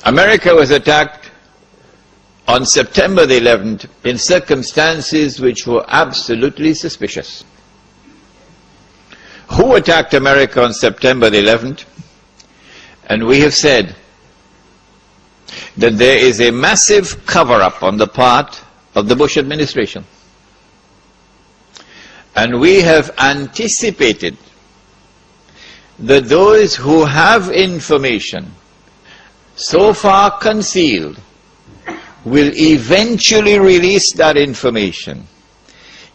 America was attacked on September the 11th in circumstances which were absolutely suspicious. Who attacked America on September the 11th? And we have said that there is a massive cover-up on the part of the Bush administration. And we have anticipated that those who have information so far concealed will eventually release that information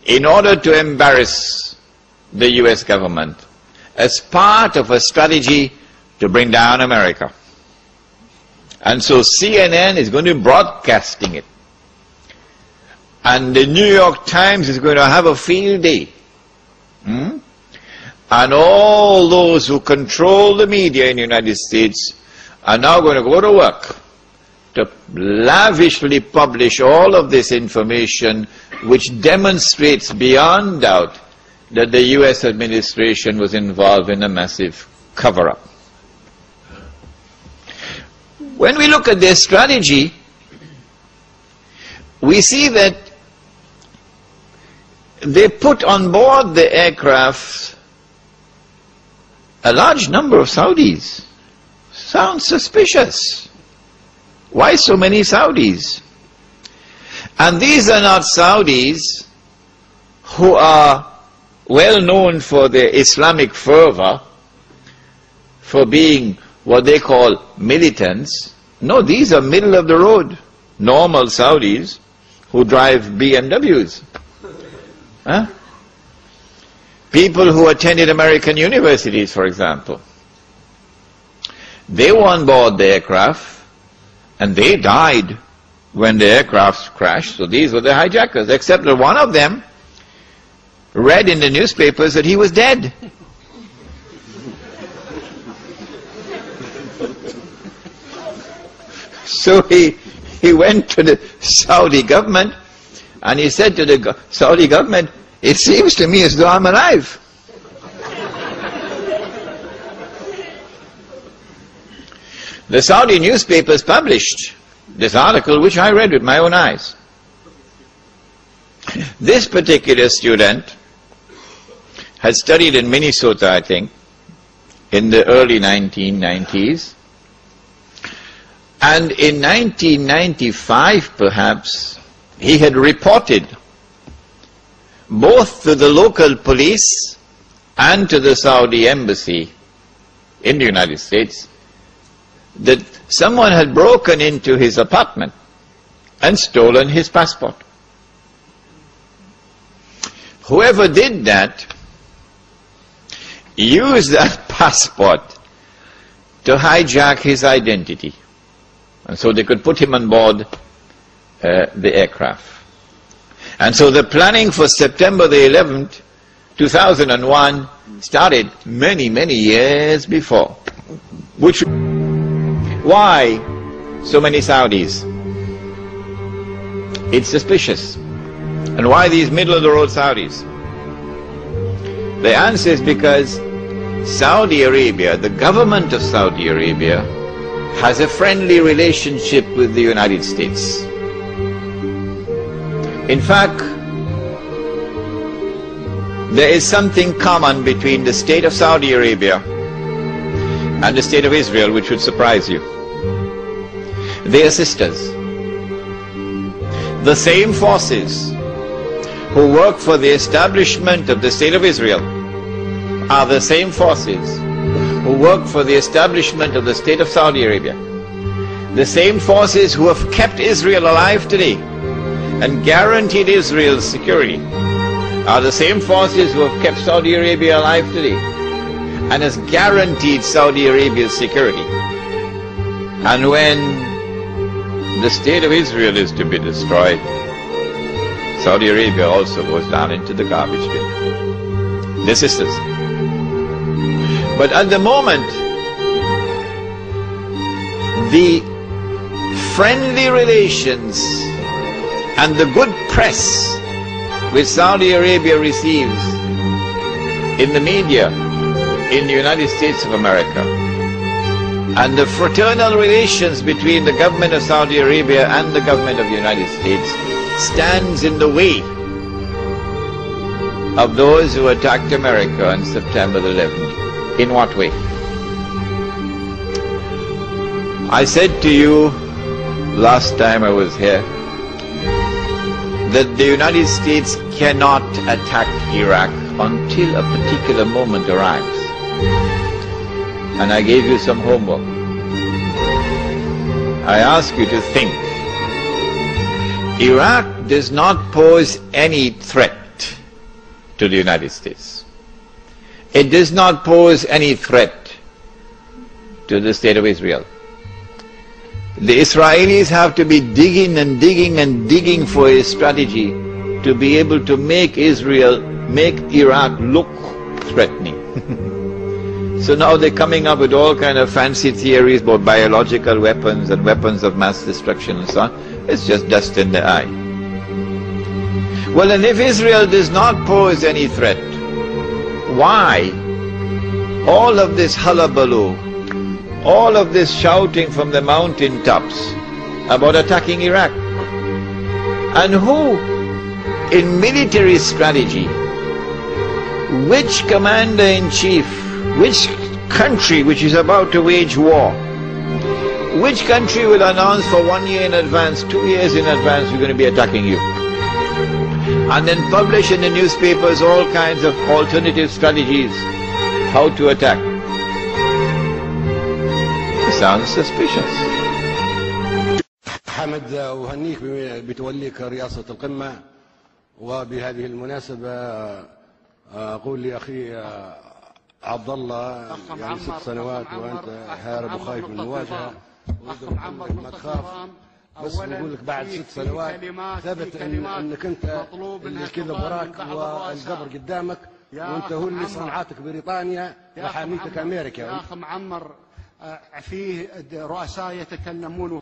in order to embarrass the US government as part of a strategy to bring down America. And so CNN is going to be broadcasting it. And the New York Times is going to have a field day. And all those who control the media in the United States are now going to go to work to lavishly publish all of this information, which demonstrates beyond doubt that the US administration was involved in a massive cover-up. When we look at their strategy, we see that they put on board the aircraft a large number of Saudis. Sounds suspicious. Why so many Saudis? And these are not Saudis who are well known for their Islamic fervor, for being what they call militants. No, these are middle of the road, normal Saudis who drive BMWs. Huh? People who attended American universities, for example. They were on board the aircraft and they died when the aircraft crashed. So these were the hijackers, except that one of them read in the newspapers that he was dead. So he went to the Saudi government and he said to the Saudi government, "It seems to me as though I'm alive." The Saudi newspapers published this article, which I read with my own eyes. This particular student had studied in Minnesota, I think, in the early 1990s. And in 1995, perhaps, he had reported both to the local police and to the Saudi embassy in the United States that someone had broken into his apartment and stolen his passport. Whoever did that used that passport to hijack his identity, and so they could put him on board the aircraft. And so the planning for September the 11th, 2001 started many, many years before. Why so many Saudis? It's suspicious. And why these middle-of-the-road Saudis? The answer is because Saudi Arabia, the government of Saudi Arabia, has a friendly relationship with the United States. In fact, there is something common between the state of Saudi Arabia and the state of Israel which would surprise you. They are sisters. The same forces who work for the establishment of the state of Israel are the same forces who work for the establishment of the state of Saudi Arabia. The same forces who have kept Israel alive today and guaranteed Israel's security are the same forces who have kept Saudi Arabia alive today and has guaranteed Saudi Arabia's security. And when the state of Israel is to be destroyed, Saudi Arabia also goes down into the garbage bin. They're sisters. But at the moment, the friendly relations and the good press which Saudi Arabia receives in the media in the United States of America And the fraternal relations between the government of Saudi Arabia and the government of the United States stands in the way of those who attacked America on September the 11th. In what way? I said to you last time I was here that the United States cannot attack Iraq until a particular moment arrives. And I gave you some homework. I ask you to think. Iraq does not pose any threat to the United States. It does not pose any threat to the State of Israel. The Israelis have to be digging and digging and digging for a strategy to be able to make Iraq look threatening. So now they're coming up with all kind of fancy theories about biological weapons and weapons of mass destruction and so on. It's just dust in the eye. Well, and if Israel does not pose any threat, why all of this hullabaloo, all of this shouting from the mountaintops about attacking Iraq? And who, in military strategy, which commander-in-chief, which country which is about to wage war, which country will announce for 1 year in advance, 2 years in advance, we're going to be attacking you? And then publish in the newspapers all kinds of alternative strategies, how to attack. It sounds suspicious. حمد أهنيك بتوليك رئاسة القمة، وبهذه المناسبة أقول لأخي عبد الله يعني 6 سنوات وأنت هارب وخايف من المواجهة، ما تخاف، بس نقول لك بعد 6 سنوات ثبت انك انت الكذب وراك والقبر قدامك، وانت هو اللي صنعتك بريطانيا وحاميتك امريكا. يا اخ معمر فيه رؤساء يتكلمون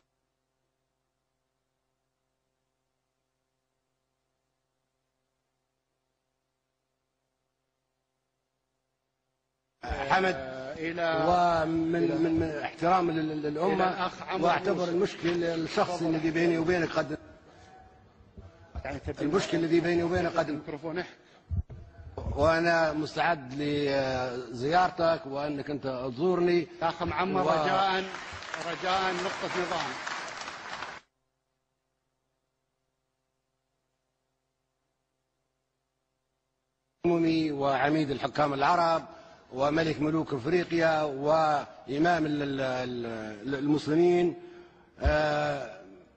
حمد ومن احترام للأمة، واعتبر المشكل الشخصي الذي بيني وبينك قد وأنا مستعد لزيارتك وأنك أنت تزورني. يا أخ معمر رجاء نقطة نظام. وعميد الحكام العرب وملك ملوك افريقيا وامام المسلمين،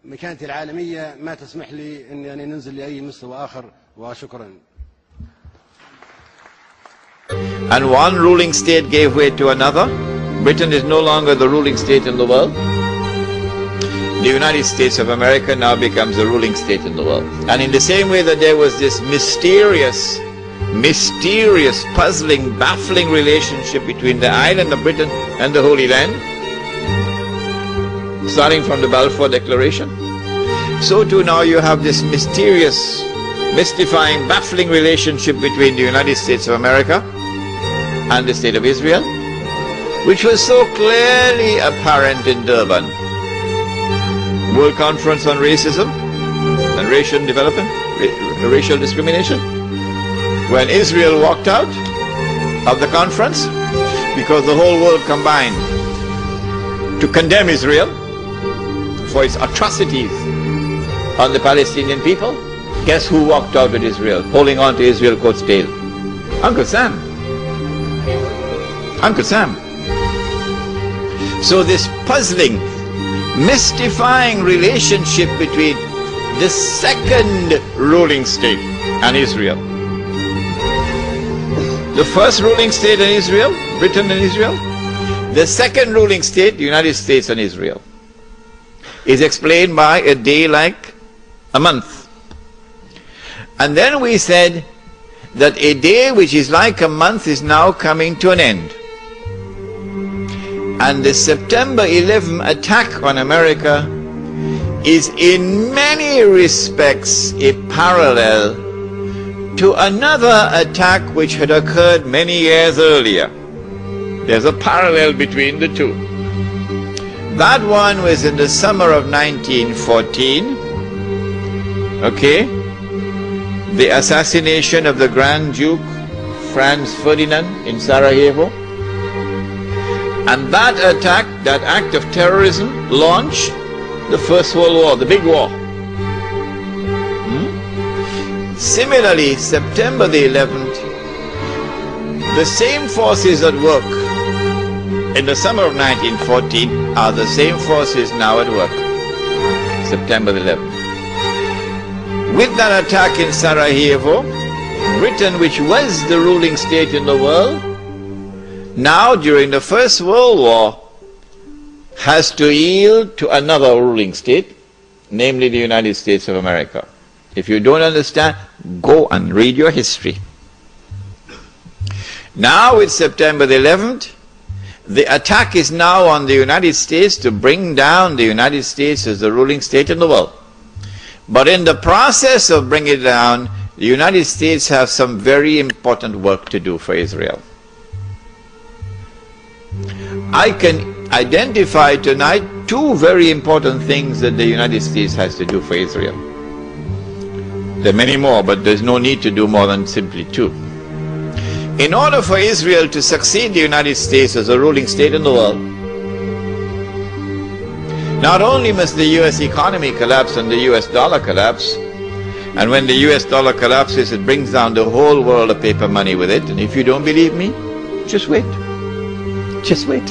مكانتي العالميه ما تسمح لي اني يعني ننزل لاي مستوى اخر، وشكرا. And one ruling state gave way to another. Britain is no longer the ruling state in the world. The United States of America now becomes the ruling state in the world. And in the same way that there was this mysterious, puzzling, baffling relationship between the island of Britain and the Holy Land, starting from the Balfour Declaration, so too now you have this mysterious, mystifying, baffling relationship between the United States of America and the State of Israel, which was so clearly apparent in Durban. World Conference on Racism and Racial Development, Racial Discrimination. When Israel walked out of the conference, because the whole world combined to condemn Israel for its atrocities on the Palestinian people, guess who walked out with Israel, holding on to Israel's coat's tail? Uncle Sam. Uncle Sam. So this puzzling, mystifying relationship between the second ruling state and Israel, the first ruling state in Israel, Britain and Israel, the second ruling state, the United States and Israel, is explained by a day like a month. And then we said that a day which is like a month is now coming to an end. And the September 11 attack on America is in many respects a parallel to another attack which had occurred many years earlier. There's a parallel between the two. That one was in the summer of 1914. Okay? The assassination of the Grand Duke Franz Ferdinand in Sarajevo. And that attack, that act of terrorism, launched the First World War, the big war. Similarly, September the 11th, the same forces at work in the summer of 1914 are the same forces now at work, September the 11th. With that attack in Sarajevo, Britain, which was the ruling state in the world, now during the First World War, has to yield to another ruling state, namely the United States of America. If you don't understand, go and read your history. Now with September the 11th, the attack is now on the United States to bring down the United States as the ruling state in the world. But in the process of bringing it down, the United States have some very important work to do for Israel. I can identify tonight two very important things that the United States has to do for Israel. There are many more, but there's no need to do more than simply two. In order for Israel to succeed the United States as a ruling state in the world, not only must the US economy collapse and the US dollar collapse, and when the US dollar collapses, it brings down the whole world of paper money with it, and if you don't believe me, just wait. Just wait.